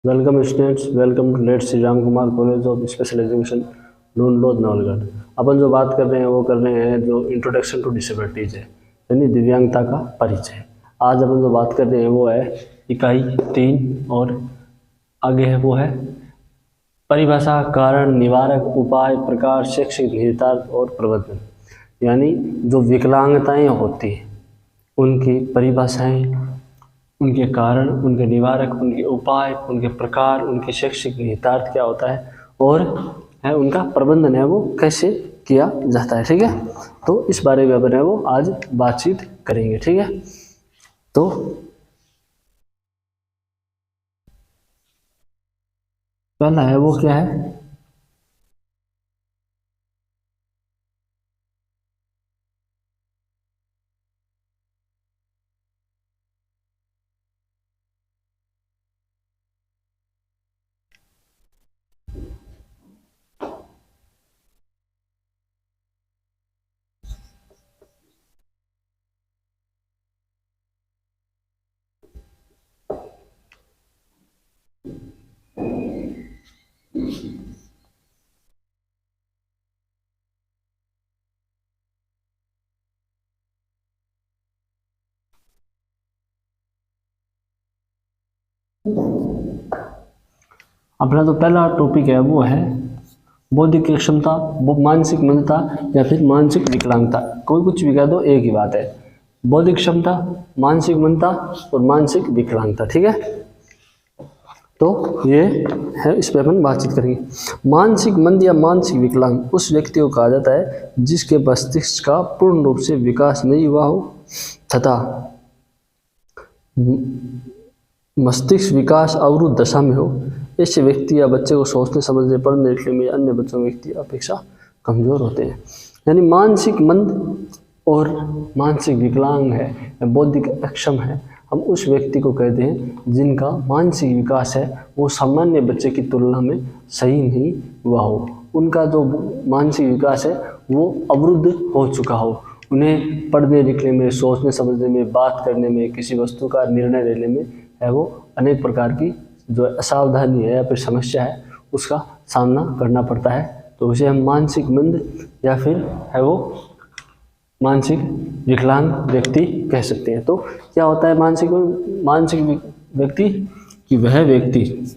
Welcome students, welcome to late Shri Ram Kumar college of special education Dhundhlod Nawalgarh. अपन जो बात कर रहे हैं वो कर रहे हैं जो इंट्रोडक्शन टू डिसेबिलिटीज है, यानी दिव्यांगता का परिचय। आज अपन जो बात कर रहे हैं वो है इकाई 3 और आगे है वो है परिभाषा, कारण, निवारक, उपाय, प्रकार, शैक्षिक निहितार्थ और प्रबंधन। यानी जो विकलांगताएं होती हैं उनकी परिभाषाएं, उनके कारण, उनके निवारक, उनके उपाय, उनके प्रकार, उनके शैक्षिक निहितार्थ क्या होता है और है उनका प्रबंधन है वो कैसे किया जाता है। ठीक है, तो इस बारे में अपन है वो आज बातचीत करेंगे। ठीक है, तो पहला है वो क्या है, अपना तो पहला टॉपिक है वो है बौद्धिक क्षमता, वो मानसिक मंदता या फिर मानसिक विकलांगता। कोई कुछ भी कह दो, एक ही बात है। बौद्धिक क्षमता, मानसिक मंदता और मानसिक विकलांगता। ठीक है, तो ये है, इस पर अपन बातचीत करेंगे। मानसिक मंद या मानसिक विकलांग उस व्यक्ति को कहा जाता है जिसके मस्तिष्क का पूर्ण रूप से विकास नहीं हुआ हो तथा मस्तिष्क विकास अवरुद्ध दशा में हो। ऐसे व्यक्ति या बच्चे को सोचने, समझने, पढ़ने, लिखने में अन्य बच्चों व्यक्ति अपेक्षा कमजोर होते हैं। यानी मानसिक मंद और मानसिक विकलांग है, बौद्धिक अक्षम है, हम उस व्यक्ति को कहते हैं जिनका मानसिक विकास है वो सामान्य बच्चे की तुलना में सही नहीं हुआ हो। उनका जो मानसिक विकास है वो अवरुद्ध हो चुका हो। उन्हें पढ़ने लिखने में, सोचने समझने में, बात करने में, किसी वस्तु का निर्णय लेने में है वो अनेक प्रकार की जो असावधानी है या फिर समस्या है उसका सामना करना पड़ता है। तो उसे हम मानसिक मंद या फिर है वो मानसिक विकलांग व्यक्ति कह सकते हैं। तो क्या होता है मानसिक व्यक्ति कि वह व्यक्ति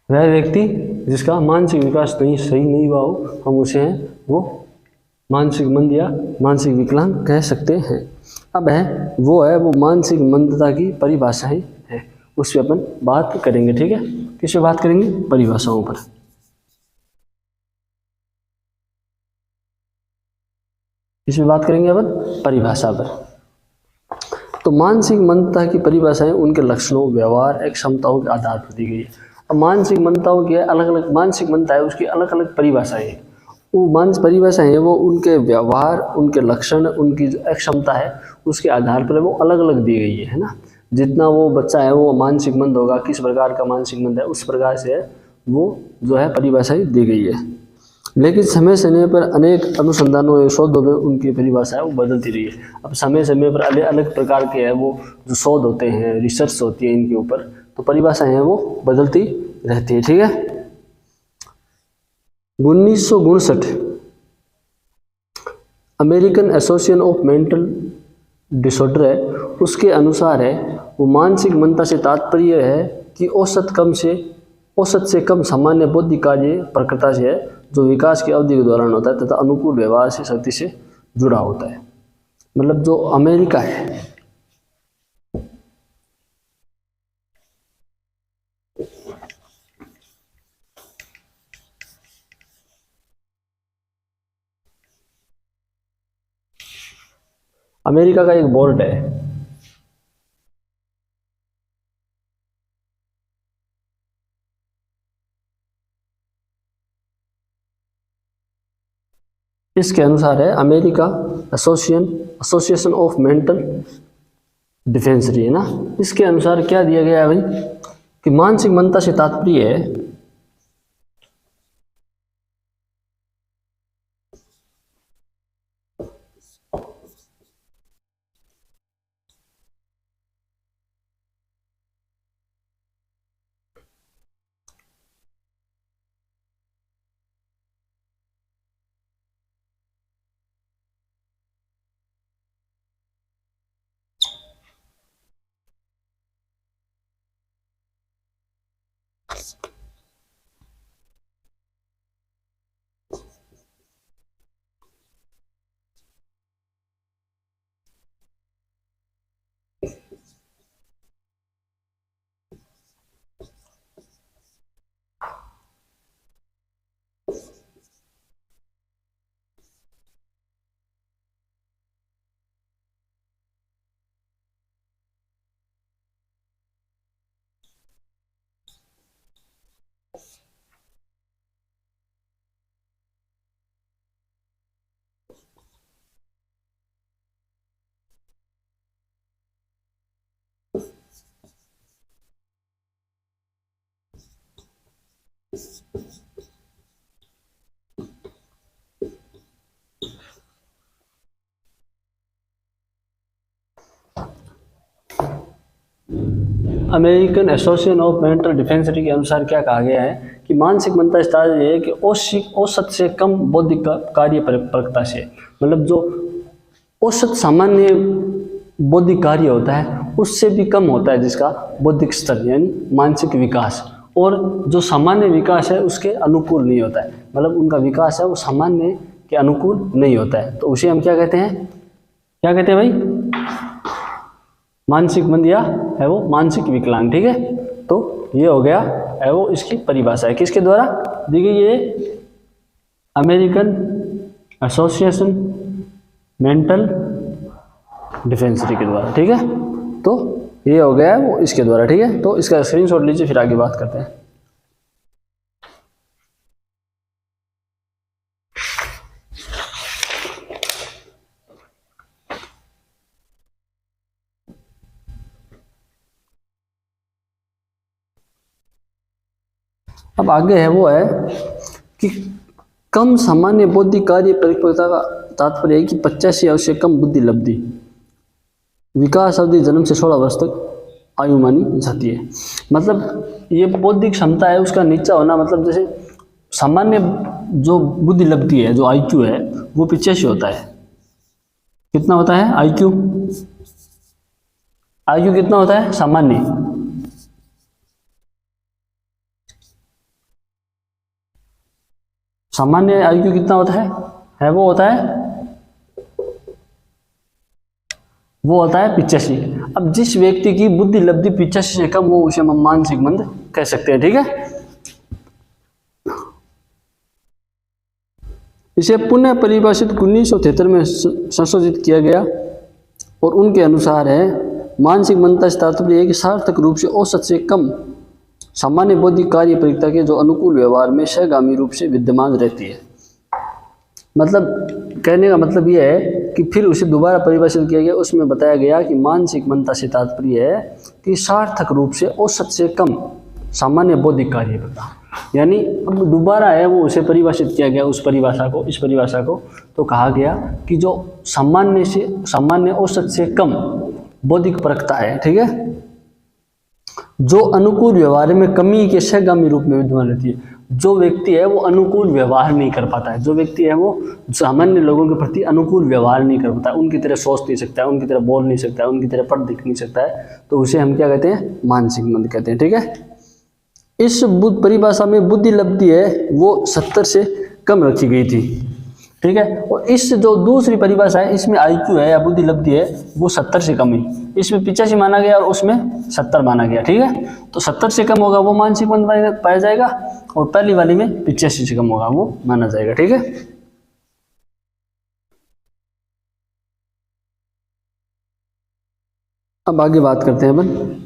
वह व्यक्ति जिसका मानसिक विकास नहीं सही नहीं हुआ हो, हम उसे हैं वो मानसिक मंद या मानसिक विकलांग कह सकते हैं। अब है वो मानसिक मंदता की परिभाषाएं हैं, उस पर अपन बात करेंगे। ठीक है, किस पे बात करेंगे? परिभाषाओं पर। किस पे बात करेंगे अपन? परिभाषा पर। तो मानसिक मंदता की परिभाषाएं उनके लक्षणों, व्यवहार, एक क्षमताओं के आधार पर दी गई है। अब मानसिक मंदताओं की अलग अलग मानसिक मंदता है उसकी अलग अलग परिभाषाएं हैं। वो मानसिक परिभाषाएं हैं वो उनके व्यवहार, उनके लक्षण, उनकी जो क्षमता है उसके आधार पर वो अलग अलग दी गई है ना। जितना वो बच्चा है वो मानसिक मंद होगा, किस प्रकार का मानसिक मंद है उस प्रकार से वो जो है परिभाषाएं दी गई है। लेकिन समय समय पर अनेक अनुसंधानों एवं शोधों में उनकी परिभाषा है वो बदलती रही है। अब समय समय पर अलग अलग प्रकार के है वो जो शोध होते हैं, रिसर्च होती है इनके ऊपर, तो परिभाषाएं हैं वो बदलती रहती है। ठीक है, 1959 American association of mental disorder है, उसके अनुसार है वो मानसिक मंदता से तात्पर्य है कि औसत से कम सामान्य बौद्धिक कार्य प्रकृति से है जो विकास की अवधि के दौरान होता है तथा अनुकूल व्यवहार से शक्ति से जुड़ा होता है। मतलब जो अमेरिका है, अमेरिका का एक बोर्ड है, इसके अनुसार है अमेरिका एसोसिएशन ऑफ मेंटल डिफेंसरी, है ना। इसके अनुसार क्या दिया गया है भाई कि मानसिक मंदता से तात्पर्य है अमेरिकन एसोसिएशन ऑफ मेंटल डिफेंसरी के अनुसार क्या कहा गया है कि मानसिक मंदता इस तरह है कि औसत से कम बौद्धिक कार्य परिपक्वता से, मतलब जो औसत सामान्य बौद्धिक कार्य होता है उससे भी कम होता है जिसका बौद्धिक स्तर यानी मानसिक विकास, और जो सामान्य विकास है उसके अनुकूल नहीं होता है, मतलब उनका विकास है वो सामान्य के अनुकूल नहीं होता है, तो उसे हम क्या कहते हैं, क्या कहते हैं भाई, मानसिक मंद या है वो मानसिक विकलांग। ठीक है, तो ये हो गया है वो इसकी परिभाषा है किसके द्वारा दी गई है, अमेरिकन एसोसिएशन मेंटल डिफेंसरी के द्वारा। ठीक है, तो ये हो गया वो इसके द्वारा। ठीक है, तो इसका स्क्रीनशॉट लीजिए फिर आगे बात करते हैं। अब आगे है वो है कि कम सामान्य बौद्धिक कार्य परिपक्वता का तात्पर्य है कि 85 या उससे कम बुद्धि लब्धि विकास अवधि जन्म से 16 वर्ष तक आयु मानी जाती है। मतलब ये बौद्धिक क्षमता है उसका नीचा होना, मतलब जैसे सामान्य जो बुद्धि लब्धि है जो आईक्यू है वो 85 होता है। कितना होता है आईक्यू, आईक्यू कितना होता है सामान्य, सामान्य आईक्यू कितना होता है वो होता है 85। अब जिस व्यक्ति की बुद्धि लब्धि 85 से कम हो उसे हम मानसिक मंद कह सकते हैं। ठीक है, इसे पुनः परिभाषित 1973 में संशोधित किया गया और उनके अनुसार है मानसिक मंदता से तात्पर्य है कि सार्थक रूप से औसत से कम सामान्य बौद्धिक कार्य परिपक्वता के जो अनुकूल व्यवहार में सहगामी रूप से विद्यमान रहती है। मतलब कहने का मतलब यह है कि फिर उसे दोबारा परिभाषित किया गया, उसमें बताया गया कि मानसिक मंदता से तात्पर्य है कि सार्थक रूप से औसत से कम सामान्य बौद्धिक कार्य परिपक्वता, यानी अब दोबारा है वो उसे परिभाषित किया गया उस परिभाषा को, इस परिभाषा को, तो कहा गया कि जो सामान्य औसत से कम बौद्धिक परिपक्वता है, ठीक है, जो अनुकूल व्यवहार में कमी के सहगामी रूप में विद्यमान रहती है। जो व्यक्ति है वो अनुकूल व्यवहार नहीं कर पाता है, जो व्यक्ति है वो सामान्य लोगों के प्रति अनुकूल व्यवहार नहीं कर पाता, उनकी तरह सोच नहीं सकता है, उनकी तरह बोल नहीं सकता है, उनकी तरह पढ़ दिख नहीं सकता है, तो उसे हम क्या कहते हैं मानसिक मंद कहते हैं। ठीक है, इस परिभाषा में बुद्धि लब्धि है वो 70 से कम रखी गई थी। ठीक है, और इस जो दूसरी परिभाषा है इसमें आईक्यू है या बुद्धि लब्धि है वो 70 से कम है, इसमें 85 माना गया और उसमें 70 माना गया। ठीक है, तो 70 से कम होगा वो मानसिक मंद पाया जाएगा और पहली वाली में 85 से कम होगा वो माना जाएगा। ठीक है, अब आगे बात करते हैं अपन।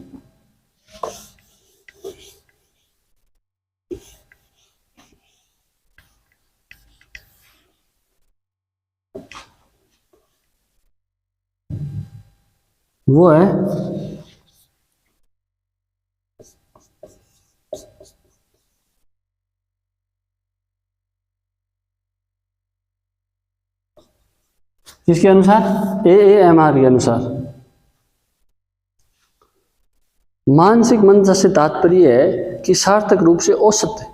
वो है किसके अनुसार, AAMR के अनुसार। मानसिक मंदता से तात्पर्य है कि सार्थक रूप से औसत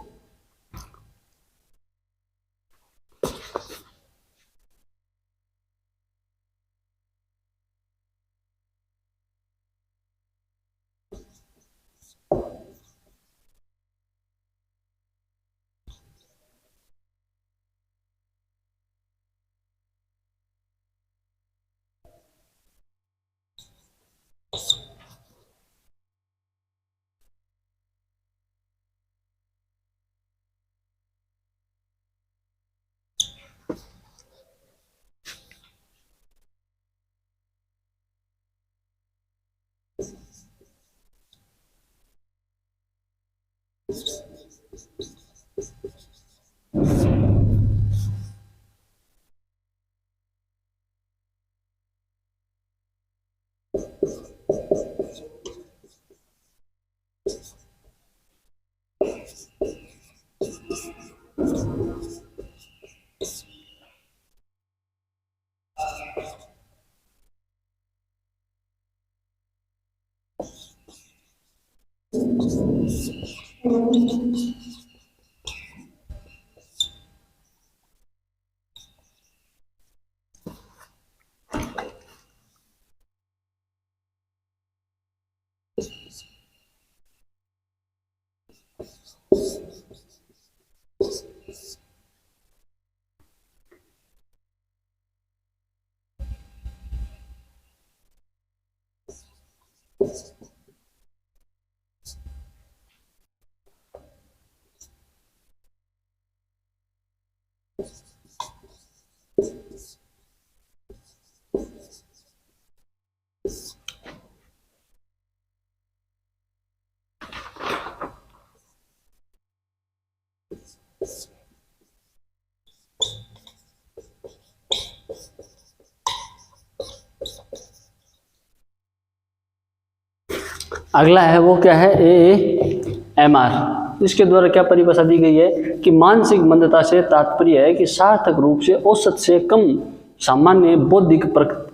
अगला है वो क्या है, AAMR। इसके द्वारा क्या परिभाषा दी गई है कि मानसिक मंदता से तात्पर्य है कि सार्थक रूप से औसत से कम सामान्य बौद्धिक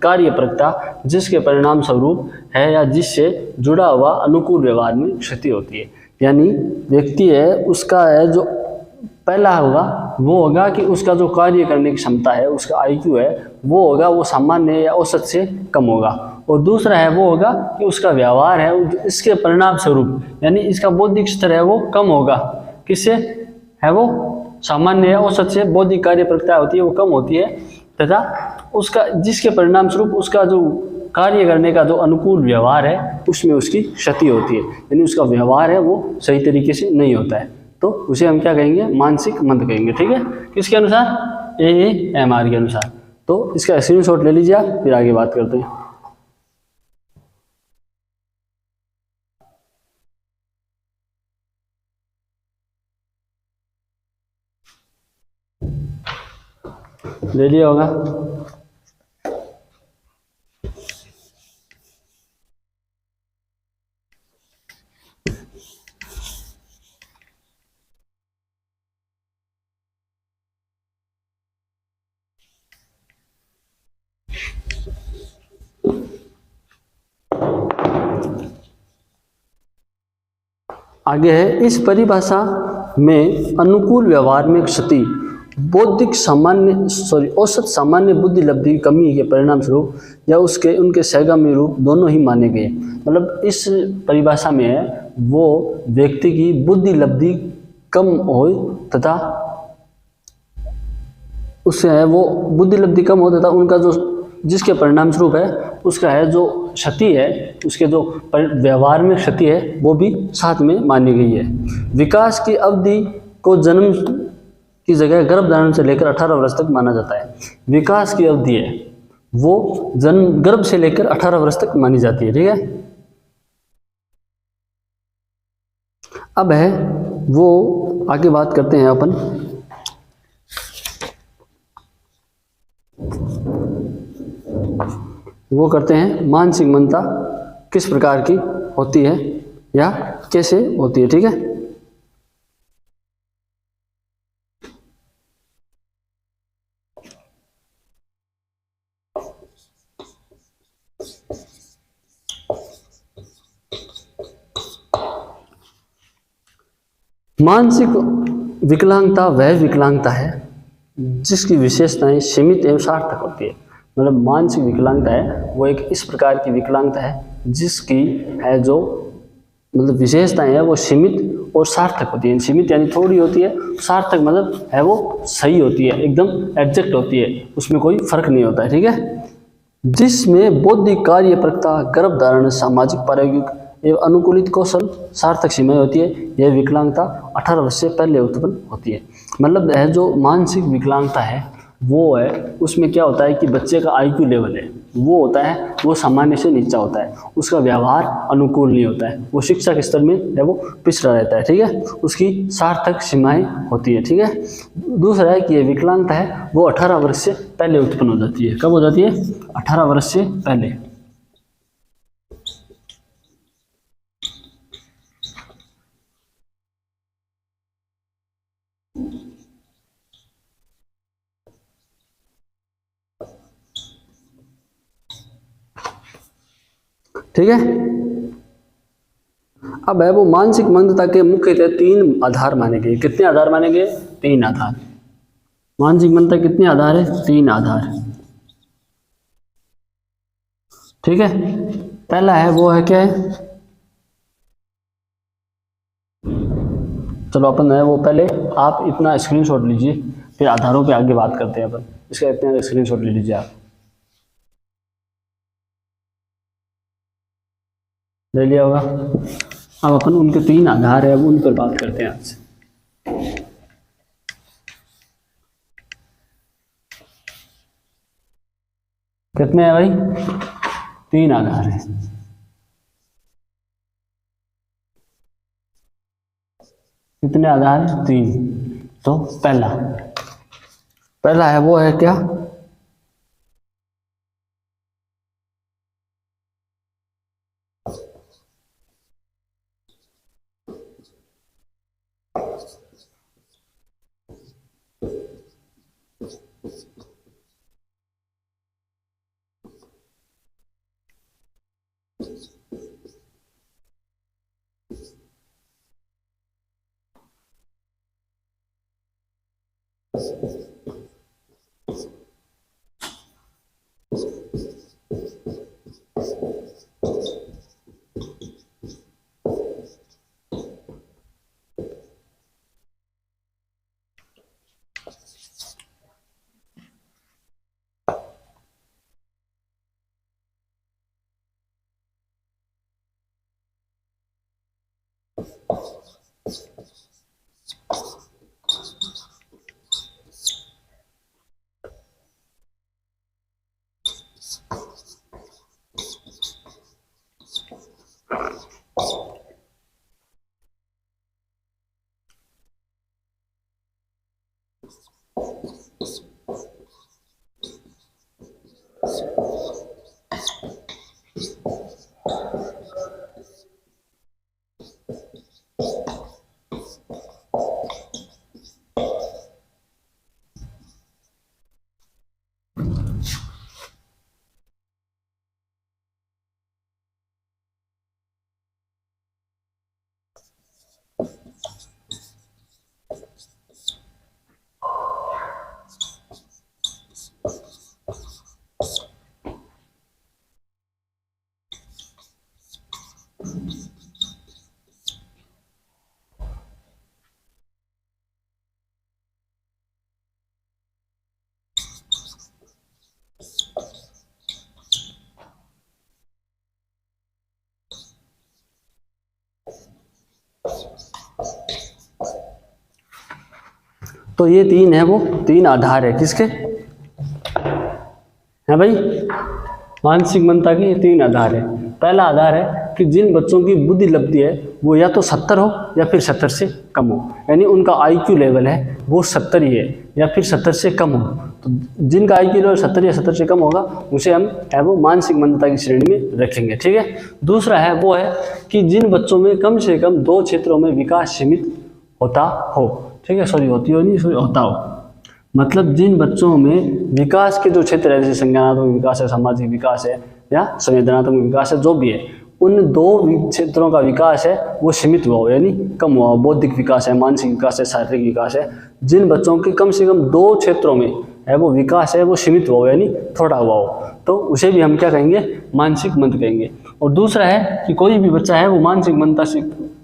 कार्य प्रगता जिसके परिणाम स्वरूप है या जिससे जुड़ा हुआ अनुकूल व्यवहार में क्षति होती है। यानी व्यक्ति है उसका है जो पहला होगा वो होगा कि उसका जो कार्य करने की क्षमता है, उसका IQ है वो होगा वो सामान्य या औसत से कम होगा। और दूसरा है वो होगा कि उसका व्यवहार है इसके परिणाम स्वरूप यानी इसका बौद्धिक स्तर है वो कम होगा। किससे है वो सामान्य या औसत से बौद्धिक कार्य प्रक्रिया होती है वो कम होती है तथा उसका जिसके परिणाम स्वरूप उसका जो कार्य करने का जो अनुकूल व्यवहार है उसमें उसकी क्षति होती है। यानी उसका व्यवहार है वो सही तरीके से नहीं होता है, तो उसे हम क्या कहेंगे, मानसिक मंद कहेंगे। ठीक है, किसके अनुसार, AAMR के अनुसार। तो इसका स्क्रीनशॉट ले लीजिए आप, फिर आगे बात करते हैं। ले लिया होगा। आगे है, इस परिभाषा में अनुकूल व्यवहार में क्षति बौद्धिक औसत सामान्य बुद्धि लब्धि की कमी के परिणाम स्वरूप या उसके उनके सहगामी रूप दोनों ही माने गए। मतलब इस परिभाषा में है वो व्यक्ति की बुद्धि लब्धि कम हो तथा उससे है वो बुद्धि लब्धि कम हो तथा उनका जो जिसके परिणाम स्वरूप है उसका है जो क्षति है, उसके जो व्यवहार में क्षति है वो भी साथ में मानी गई है। विकास की अवधि को जन्म की जगह गर्भधारण से लेकर 18 वर्ष तक माना जाता है। विकास की अवधि है वो जन्म गर्भ से लेकर 18 वर्ष तक मानी जाती है। ठीक है, अब है वो आगे बात करते हैं अपन वो करते हैं मानसिक मंदता किस प्रकार की होती है या कैसे होती है। ठीक है, मानसिक विकलांगता वह विकलांगता है जिसकी विशेषताएं सीमित एवं सार्थक होती है। मतलब मानसिक विकलांगता है वो एक इस प्रकार की विकलांगता है जिसकी है जो मतलब विशेषताएं है वो सीमित और सार्थक होती है। सीमित यानी थोड़ी होती है, सार्थक मतलब है वो सही होती है, एकदम एग्जैक्ट होती है, उसमें कोई फर्क नहीं होता है। ठीक है, जिसमें बौद्धिक कार्यप्रक्रिया, गर्भधारण, सामाजिक प्रायोगिक एवं अनुकूलित कौशल सार्थक सीमाएं होती है। यह विकलांगता 18 वर्ष से पहले उत्पन्न होती है। मतलब है जो मानसिक विकलांगता है वो है उसमें क्या होता है कि बच्चे का IQ लेवल है वो होता है वो सामान्य से नीचा होता है, उसका व्यवहार अनुकूल नहीं होता है, वो शिक्षा के स्तर में है वो पिछड़ा रहता है। ठीक है, उसकी सार्थक सीमाएं होती है। ठीक है, दूसरा है कि ये विकलांगता है वो 18 वर्ष से पहले उत्पन्न हो जाती है। कब हो जाती है? 18 वर्ष से पहले। ठीक है, अब है वो मानसिक मंदता के मुख्यतः 3 आधार माने गए। कितने आधार माने गए? 3 आधार। मानसिक मंदता कितने आधार है? 3 आधार। ठीक है, पहला है वो है क्या है, चलो अपन है वो पहले आप इतना स्क्रीनशॉट लीजिए फिर आधारों पे आगे बात करते हैं अपन। इसका इतना स्क्रीनशॉट ले लीजिए आप। ले लिया होगा। अब अपन उनके 3 आधार है वो उन पर बात करते हैं आज। कितने हैं भाई? 3 आधार है। कितने आधार है? 3। तो पहला है वो है क्या, तो ये 3 है वो 3 आधार है किसके है भाई? मानसिक मंदता के ये 3 आधार है। पहला आधार है कि जिन बच्चों की बुद्धि लब्धि है वो या तो 70 हो या फिर 70 से कम हो, यानी उनका IQ लेवल है वो 70 ही है। या फिर 70 से कम हो, तो जिनका IQ लेवल 70 या 70 से कम होगा उसे हम है वो मानसिक मंदता की श्रेणी में रखेंगे। ठीक है। दूसरा है वो है कि जिन बच्चों में कम से कम 2 क्षेत्रों में विकास सीमित होता हो। ठीक है, सॉरी होती हो नहीं, सॉरी होता हो, मतलब जिन बच्चों में विकास के जो क्षेत्र है, जैसे संज्ञानात्मक विकास है, सामाजिक विकास है या संवेदनात्मक विकास है, जो भी है, उन 2 क्षेत्रों का विकास है वो सीमित हुआ हो, यानी कम हुआ हो। बौद्धिक विकास है, मानसिक विकास है, शारीरिक विकास है। जिन बच्चों के कम से कम 2 क्षेत्रों में है वो विकास है वो सीमित हुआ हो, यानी थोड़ा हुआ हो, तो उसे भी हम क्या कहेंगे, मानसिक मंद कहेंगे। और दूसरा है कि कोई भी बच्चा है वो मानसिक मंदता से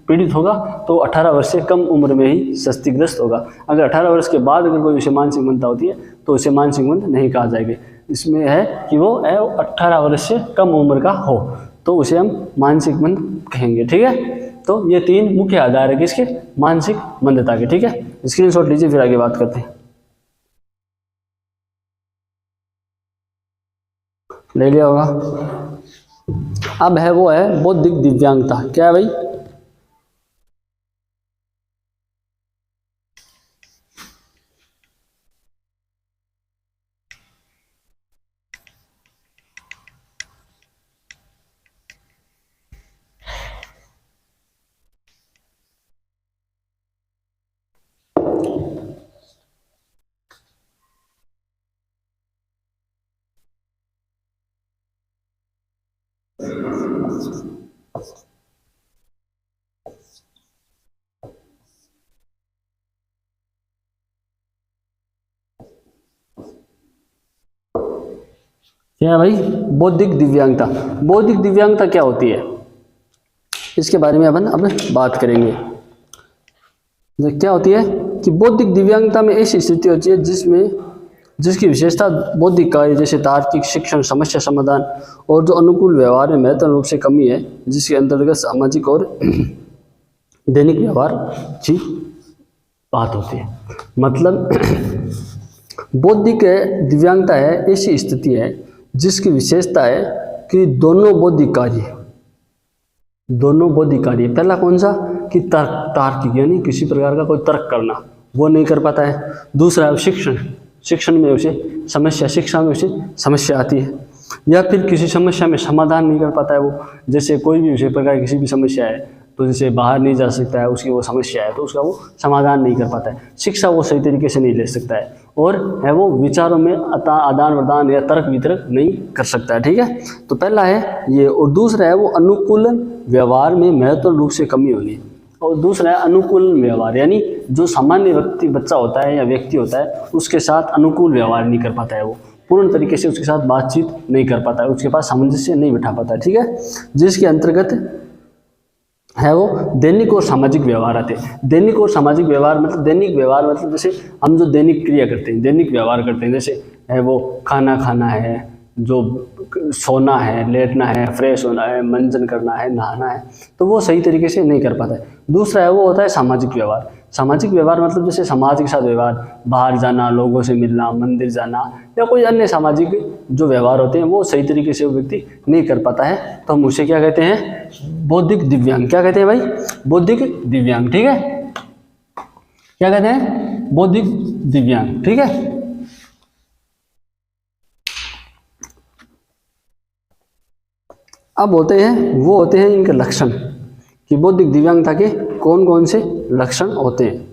पीड़ित होगा तो 18 वर्ष से कम उम्र में ही क्षतिग्रस्त होगा। अगर 18 वर्ष के बाद अगर कोई उसे मानसिक मंदता होती है तो उसे मानसिक मंद नहीं कहा जाएगा। इसमें है कि वो 18 वर्ष से कम उम्र का हो तो उसे हम मानसिक मंद कहेंगे। ठीक है, तो ये 3 मुख्य आधार है किसके, मानसिक मंदता के। ठीक है, स्क्रीनशॉट लीजिए, फिर आगे बात करते हैं। ले लिया होगा। अब है वो है बौद्धिक दिव्यांगता। क्या है भाई, क्या है भाई, बौद्धिक दिव्यांगता। बौद्धिक दिव्यांगता क्या होती है, इसके बारे में अपन अब बात करेंगे। क्या होती है कि बौद्धिक दिव्यांगता में ऐसी स्थिति होती है जिसकी विशेषता बौद्धिक कार्य जैसे तार्किक, शिक्षण, समस्या समाधान और जो अनुकूल व्यवहार में महत्वपूर्ण रूप से कमी है, जिसके अंतर्गत सामाजिक और दैनिक व्यवहार की बात होती है। मतलब बौद्धिक दिव्यांगता है ऐसी स्थिति है जिसकी विशेषता है कि दोनों बौद्धिक कार्य, पहला कौन सा कि तार्किक, यानी किसी प्रकार का कोई तर्क करना वो नहीं कर पाता है। दूसरा है शिक्षण में उसे शिक्षा में उसे समस्या आती है, या फिर किसी समस्या में समाधान नहीं कर पाता है वो। जैसे कोई भी उसे प्रकार किसी भी समस्या है तो जैसे बाहर नहीं जा सकता है, उसकी वो समस्या है तो उसका वो समाधान नहीं कर पाता है। शिक्षा वो सही तरीके से नहीं ले सकता है, और है वो विचारों में आदान प्रदान या तर्क वितर्क नहीं कर सकता है। ठीक है, तो पहला है ये। और दूसरा है वो अनुकूलन व्यवहार में महत्वपूर्ण रूप से कमी होनी। और दूसरा है अनुकूलन व्यवहार, यानी जो सामान्य बच्चा होता है या व्यक्ति होता है उसके साथ अनुकूल व्यवहार नहीं कर पाता है, वो पूर्ण तरीके से उसके साथ बातचीत नहीं कर पाता है, उसके पास सामंजस्य नहीं बिठा पाता है। ठीक है, जिसके अंतर्गत है वो दैनिक और सामाजिक व्यवहार आते हैं। दैनिक और सामाजिक व्यवहार मतलब जैसे हम जो दैनिक क्रिया करते हैं, दैनिक व्यवहार करते हैं, जैसे है वो खाना खाना है, जो सोना है, लेटना है, फ्रेश होना है, मंजन करना है, नहाना है, तो वो सही तरीके से नहीं कर पाता है। दूसरा है वो होता है सामाजिक व्यवहार। सामाजिक व्यवहार मतलब जैसे समाज के साथ व्यवहार, बाहर जाना, लोगों से मिलना, मंदिर जाना, या कोई अन्य सामाजिक जो व्यवहार होते हैं वो सही तरीके से वो व्यक्ति नहीं कर पाता है, तो हम उसे क्या कहते हैं, बौद्धिक दिव्यांग। क्या कहते हैं भाई, बौद्धिक दिव्यांग। ठीक है, क्या कहते हैं, बौद्धिक दिव्यांग। ठीक है, अब होते हैं इनके लक्षण कि बौद्धिक दिव्यांगता के कौन कौन से लक्षण होते हैं।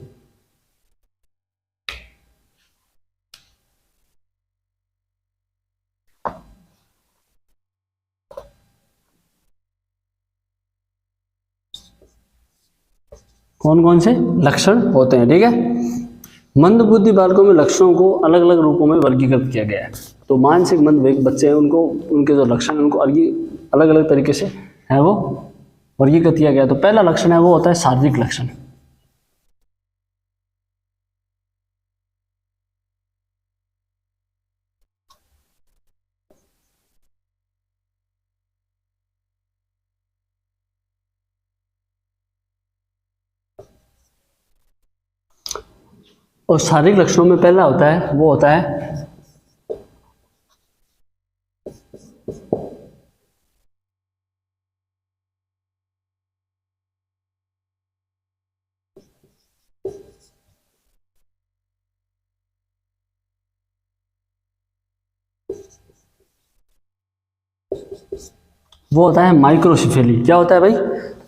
कौन कौन से लक्षण होते हैं। ठीक है, मंदबुद्धि बालकों में लक्षणों को अलग अलग रूपों में वर्गीकृत किया गया है। तो मानसिक मंद बच्चे हैं उनको, उनके जो लक्षण हैं उनको अलग अलग तरीके से है वो वर्गीकृत किया गया है। तो पहला लक्षण है वो होता है शारीरिक लक्षण। और शारीरिक लक्षणों में पहला होता है वो होता है वो होता है माइक्रोसिफेली। क्या होता है भाई?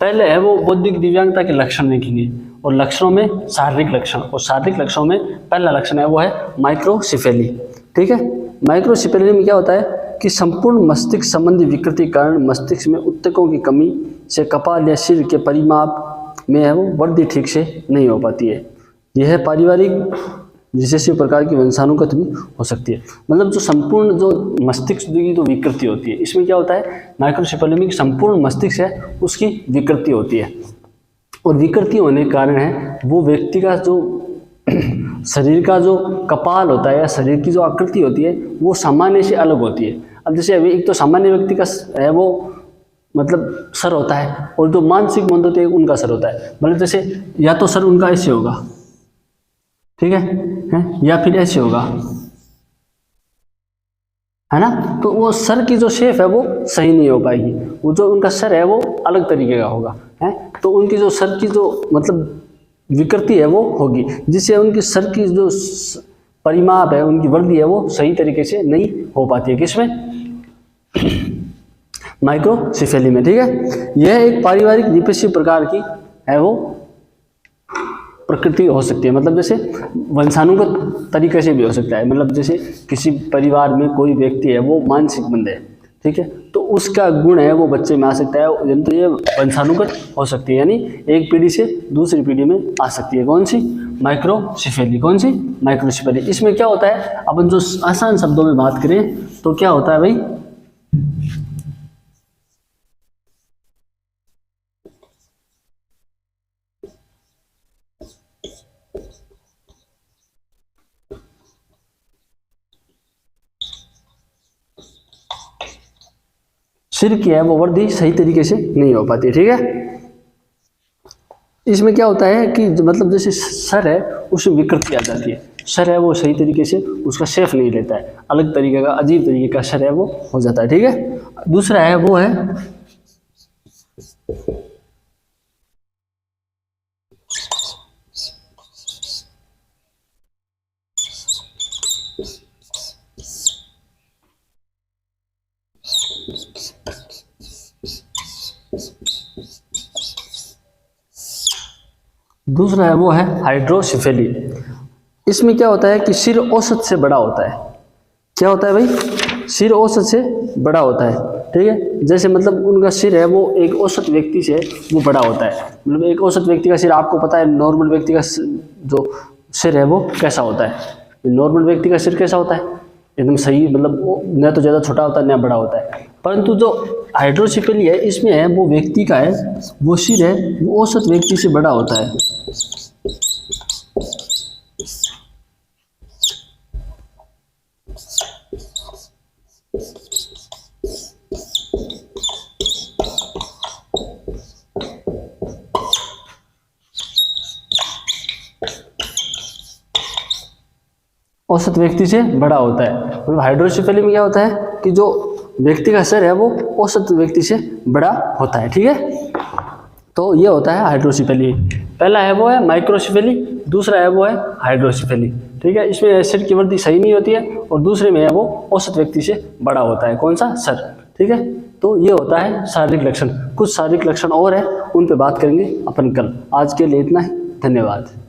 पहले है वो बौद्धिक दिव्यांगता के लक्षण देखेंगे, और लक्षणों में शारीरिक लक्षण, और शारीरिक लक्षणों में पहला लक्षण है वो है माइक्रोसिफेली। ठीक है, माइक्रोसिफेली में क्या होता है कि संपूर्ण मस्तिष्क संबंधी विकृति के कारण मस्तिष्क में ऊतकों की कमी से कपाल या सिर के परिमाप में है वो वृद्धि ठीक से नहीं हो पाती है। यह पारिवारिक विशेष प्रकार की वंशानुगत भी हो सकती है। मतलब जो संपूर्ण जो मस्तिष्क की जो विकृति होती है, इसमें क्या होता है, माइक्रोसेफेली में संपूर्ण मस्तिष्क है उसकी विकृति होती है, और विकृति होने के कारण है वो व्यक्ति का जो शरीर का जो कपाल होता है या शरीर की जो आकृति होती है वो सामान्य से अलग होती है। अब जैसे अभी एक तो सामान्य व्यक्ति का है वो मतलब सर होता है, और जो मानसिक मंद होते हैं उनका सर होता है। मतलब जैसे या तो सर उनका ऐसे होगा, ठीक है, या फिर ऐसे होगा, है ना। तो वो सर की जो शेप है वो सही नहीं हो पाएगी, वो जो उनका सर है वो अलग तरीके का होगा, है। तो उनकी जो सर की जो मतलब विकृति है वो होगी, जिससे उनकी सर की जो परिमाप है, उनकी वृद्धि है वो सही तरीके से नहीं हो पाती है। किसमें? माइक्रोसिफेली में। ठीक है, यह एक पारिवारिक रिसेसिव प्रकार की है वो प्रकृति हो सकती है। मतलब जैसे वंशानुगत तरीके से भी हो सकता है। मतलब जैसे किसी परिवार में कोई व्यक्ति है वो मानसिक मंद है, ठीक है, तो उसका गुण है वो बच्चे में आ सकता है, तो ये वंशानुगत हो सकती है, यानी एक पीढ़ी से दूसरी पीढ़ी में आ सकती है। कौन सी? माइक्रोसिफेली। कौन सी? माइक्रोसिफेली। इसमें क्या होता है, अपन जो आसान शब्दों में बात करें तो क्या होता है भाई, सिर की है वो वृद्धि सही तरीके से नहीं हो पाती। ठीक है, इसमें क्या होता है कि मतलब जैसे सर है उसमें विकृति आ जाती है, सर है वो सही तरीके से उसका शेप नहीं लेता है, अलग तरीके का अजीब तरीके का सर है वो हो जाता है। ठीक है, दूसरा है वो है हाइड्रोसिफेली। इसमें क्या होता है कि सिर औसत से बड़ा होता है। क्या होता है भाई? सिर औसत से बड़ा होता है। ठीक है, जैसे मतलब उनका सिर है वो एक औसत व्यक्ति से वो बड़ा होता है। मतलब एक औसत व्यक्ति का सिर आपको पता है, नॉर्मल व्यक्ति का जो सिर है वो कैसा होता है। नॉर्मल व्यक्ति का सिर कैसा होता है? एकदम सही, मतलब न तो ज़्यादा छोटा होता है न बड़ा होता है। परंतु जो हाइड्रोसिफेली है इसमें है वो व्यक्ति का है वो सिर है वो औसत व्यक्ति से बड़ा होता है। औसत व्यक्ति से बड़ा होता है। मतलब हाइड्रोसिफेली में क्या होता है कि जो व्यक्ति का सर है वो औसत व्यक्ति से बड़ा होता है। ठीक है, तो ये होता है हाइड्रोसिफेली। पहला है वो है माइक्रोसिफेली, दूसरा है वो है हाइड्रोसिफेली। ठीक है, इसमें सिर की वृद्धि सही नहीं होती है, और दूसरे में है वो औसत व्यक्ति से बड़ा होता है। कौन सा? सर। ठीक है, तो ये होता है शारीरिक लक्षण। कुछ शारीरिक लक्षण और है, उन पे बात करेंगे अपन कल। आज के लिए इतना ही, धन्यवाद।